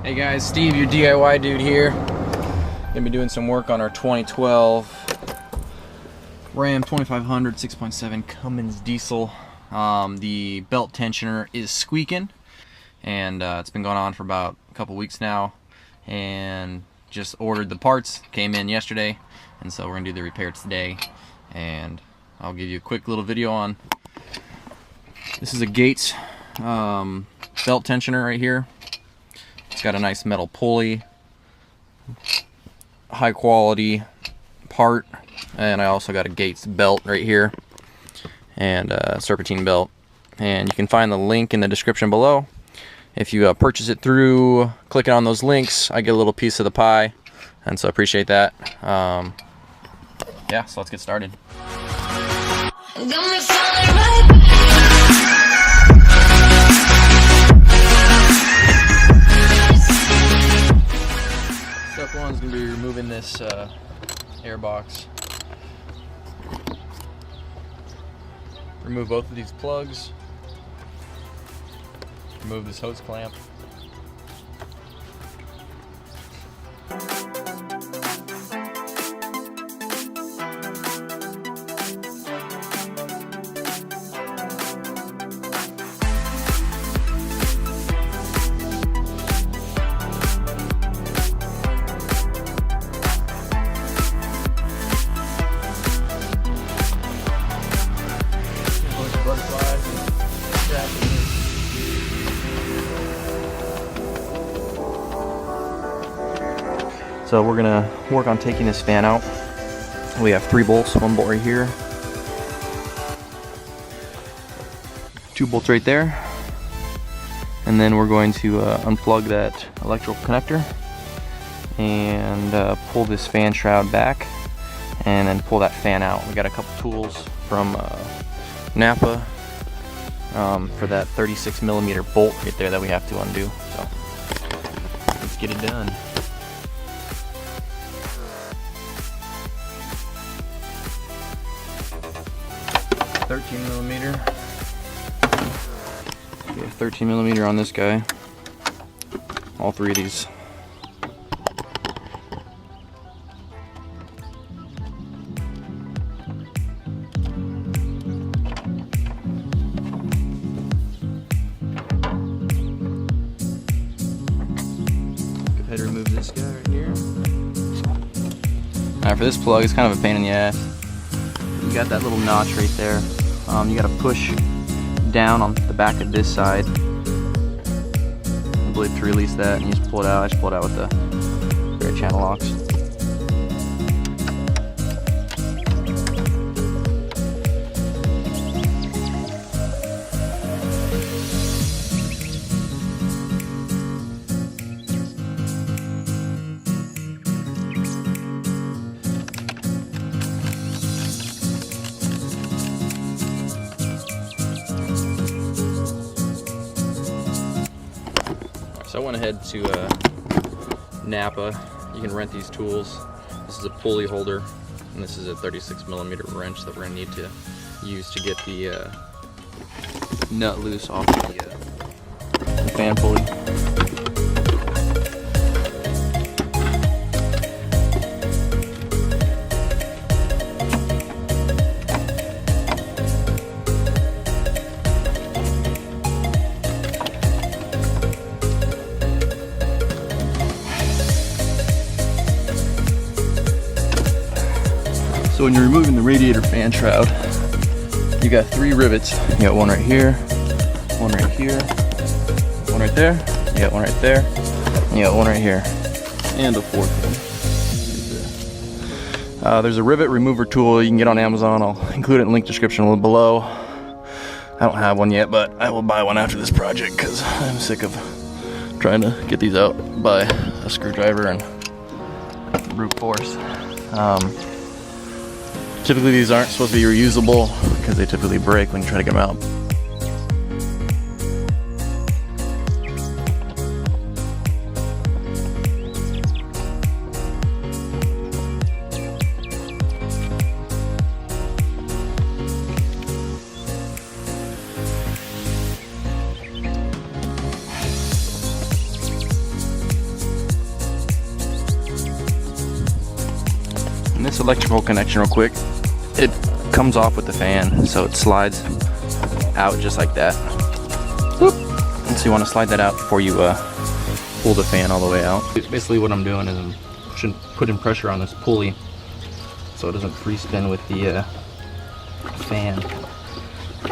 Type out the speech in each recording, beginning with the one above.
Hey guys, Steve, your DIY dude here. Gonna be doing some work on our 2012 Ram 2500 6.7 Cummins diesel. The belt tensioner is squeaking, and it's been going on for about a couple weeks now, and just ordered the parts, came in yesterday, and so we're gonna do the repair today. And I'll give you a quick little video on this. Is a Gates belt tensioner right here. It's got a nice metal pulley, high quality part, and I also got a Gates belt right here and a serpentine belt, and you can find the link in the description below. If you purchase it through clicking on those links, I get a little piece of the pie, and so I appreciate that. Yeah, so let's get started. Step one is going to be removing this airbox. Remove both of these plugs. Remove this hose clamp. So we're gonna work on taking this fan out. We have 3 bolts, 1 bolt right here, 2 bolts right there, and then we're going to unplug that electrical connector and pull this fan shroud back, and then pull that fan out. We got a couple tools from Napa for that 36mm bolt right there that we have to undo. So let's get it done. 13mm. We have 13mm on this guy. All 3 of these. Go ahead and remove this guy right here. Alright, for this plug, it's kind of a pain in the ass. You got that little notch right there. You got to push down on the back of this side, I believe, to release that, and you just pull it out. I just pulled it out with the spare channel locks. So I went ahead to Napa. You can rent these tools. This is a pulley holder, and this is a 36mm wrench that we're going to need to use to get the nut loose off the fan pulley. So when you're removing the radiator fan shroud, you got 3 rivets. You got one right here, one right here, one right there, you got one right there, and you got one right here, and a 4th one. There's a rivet remover tool you can get on Amazon. I'll include it in the link description below. I don't have one yet, but I will buy one after this project because I'm sick of trying to get these out by a screwdriver and brute force. Typically these aren't supposed to be reusable because they typically break when you try to get them out. this electrical connection real quick. It comes off with the fan, so it slides out just like that. Whoop. And so you want to slide that out before you pull the fan all the way out. Basically what I'm doing is I'm putting pressure on this pulley so it doesn't free spin with the fan.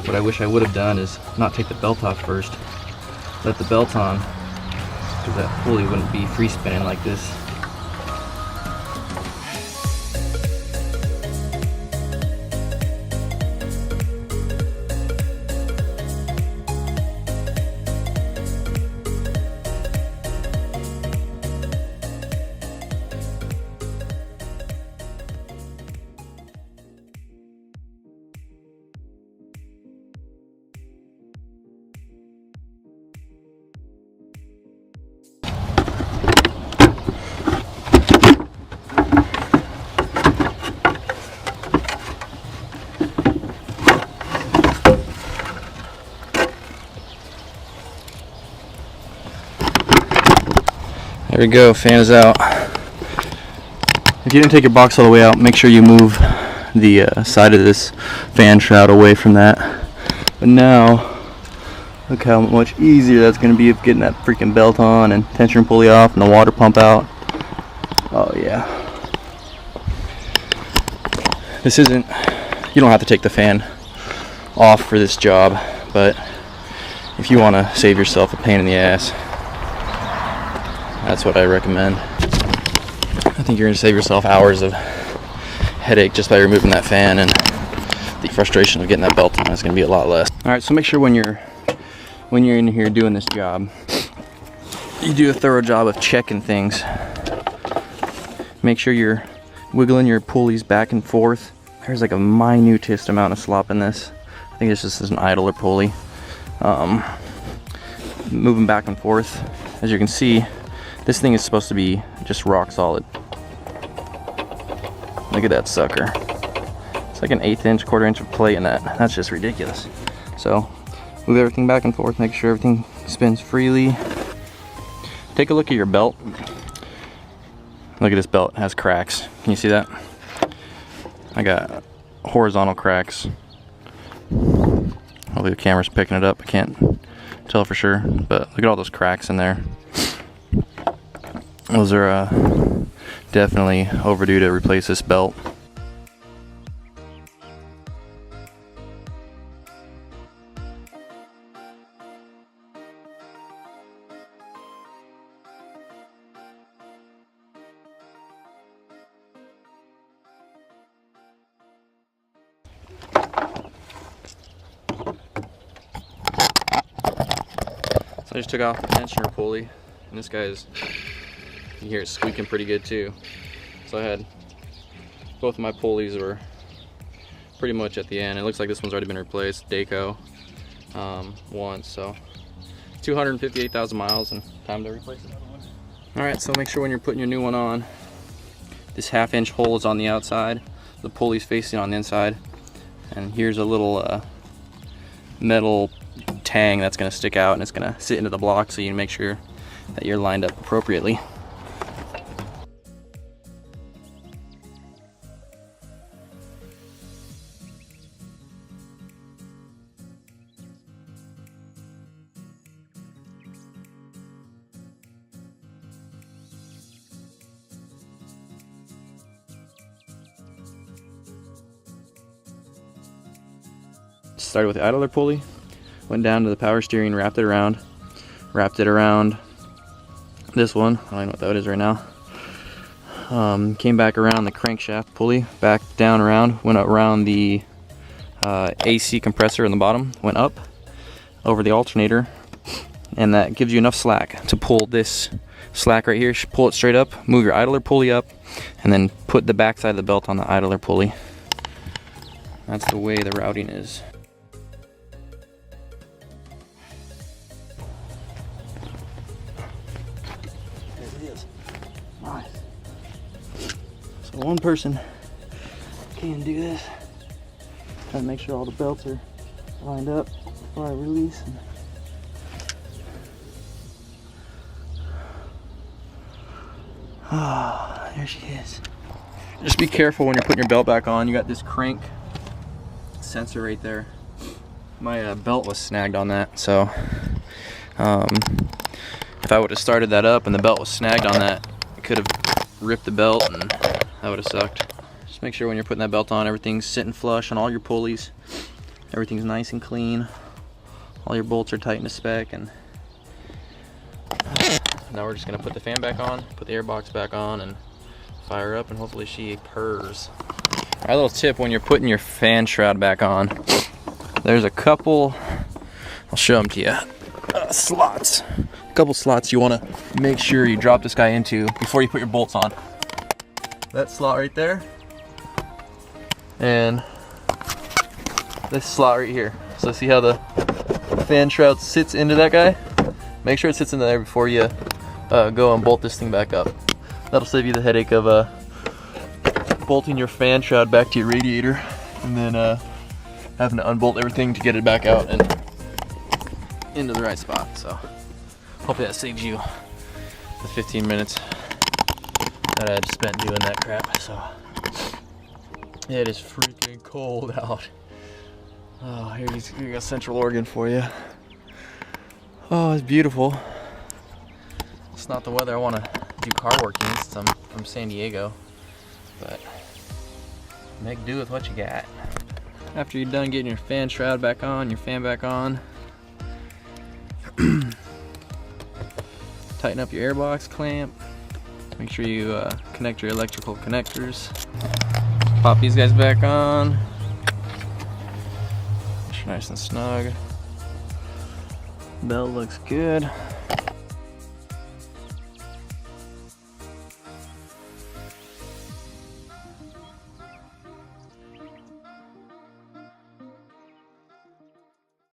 What I wish I would have done is not take the belt off first, let the belt on, because that pulley wouldn't be free spinning like this. There we go, fan is out. If you didn't take your box all the way out, make sure you move the side of this fan shroud away from that. But now, look how much easier that's going to be of getting that freaking belt on and tension pulley off and the water pump out. Oh yeah. This isn't, you don't have to take the fan off for this job, but if you want to save yourself a pain in the ass, that's what I recommend. I think you're going to save yourself hours of headache just by removing that fan, and the frustration of getting that belt on is going to be a lot less. Alright, so make sure when you're in here doing this job, you do a thorough job of checking things. Make sure you're wiggling your pulleys back and forth. There's like a minutest amount of slop in this. I think this just is an idler pulley. Moving back and forth. As you can see, this thing is supposed to be just rock solid. Look at that sucker. It's like an 1/8 inch, 1/4 inch of plate in that. That's just ridiculous. So move everything back and forth, make sure everything spins freely. Take a look at your belt. Look at this belt, it has cracks. Can you see that? I got horizontal cracks. Hopefully the camera's picking it up. I can't tell for sure, but look at all those cracks in there. Those are definitely overdue to replace this belt. So I just took off the tensioner pulley, and this guy's, you can hear it squeaking pretty good too. So I had both of my pulleys were pretty much at the end. It looks like this one's already been replaced, Daco, once. So 258,000 miles and time to replace another one. All right, so make sure when you're putting your new one on, this 1/2 inch hole is on the outside, the pulley's facing on the inside, and here's a little metal tang that's going to stick out and it's going to sit into the block, so you make sure that you're lined up appropriately. Started with the idler pulley, went down to the power steering, wrapped it around this one. I don't know what that is right now. Came back around the crankshaft pulley, back down around, went around the AC compressor in the bottom, went up over the alternator, and that gives you enough slack to pull this slack right here. Pull it straight up, move your idler pulley up, and then put the back side of the belt on the idler pulley. That's the way the routing is. Nice. So one person can do this. Try to make sure all the belts are lined up before I release. Ah, there she is. Just be careful when you're putting your belt back on. You got this crank sensor right there. My belt was snagged on that, so if I would have started that up and the belt was snagged on that, it could have ripped the belt and that would have sucked. Just make sure when you're putting that belt on, everything's sitting flush on all your pulleys. Everything's nice and clean. All your bolts are tight to spec. And now we're just gonna put the fan back on, put the airbox back on, and fire up, and hopefully she purrs. Our little tip when you're putting your fan shroud back on, there's a couple, I'll show them to you, slots. A couple slots you want to make sure you drop this guy into before you put your bolts on. That slot right there, and this slot right here. So see how the fan shroud sits into that guy? Make sure it sits into there before you go and bolt this thing back up. That'll save you the headache of bolting your fan shroud back to your radiator and then having to unbolt everything to get it back out and into the right spot. So hopefully that saves you the 15 minutes that I had spent doing that crap. So it is freaking cold out. Oh, here's got Central Oregon for you. Oh, it's beautiful. It's not the weather I want to do car work in since I'm from San Diego, but make do with what you got. After you're done getting your fan shroud back on, your fan back on, tighten up your airbox clamp. Make sure you connect your electrical connectors. Pop these guys back on. Nice and snug. Belt looks good.